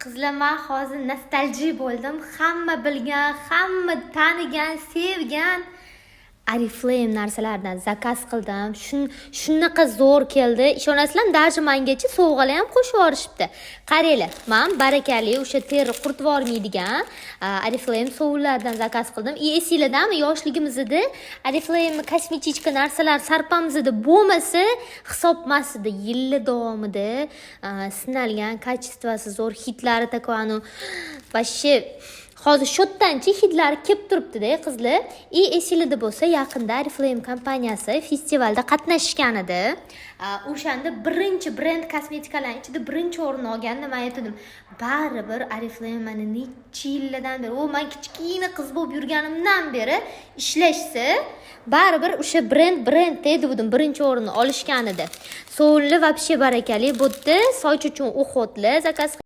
Qizlar, men hozir nostalji bo'ldim. Hamma bilgan, hamma tanigan, sevgan Oriflame narsalardan zakaz qildim. Shunaqa zo'r keldi. Ishonasizlar, даже mengacha sovg'alar ham qo'shib yuborishibdi. Qaranglar, men barakali o'sha teri quritib olmaydigan Oriflame sovunlardan zakaz qildim. Esinglardami, yoshligimizda Oriflame kosmetik narsalar sarpamizda bo'lmasa hisobmasdi. Yillar davomida sinalgan, kачествоsi zo'r hitlari takvanu вообще hozir shotdanchi hidlari kelib turibdi-da qizlar. Esinglarda bo'lsa, yaqinda Oriflame kompaniyasi festivalda qatnashgan edi. O'shanda birinchi brend kosmetikalar ichida birinchi o'rin olganda men aytdim, baribir Oriflame meni necha yillardan beri, men kichkina qiz bo'lib yurganimdan beri ishlashsa, baribir o'sha brend dedim, birinchi o'rinni olishgan edi. Sovunli вообще barakali, bu yerda soch uchun o'xotli zakaz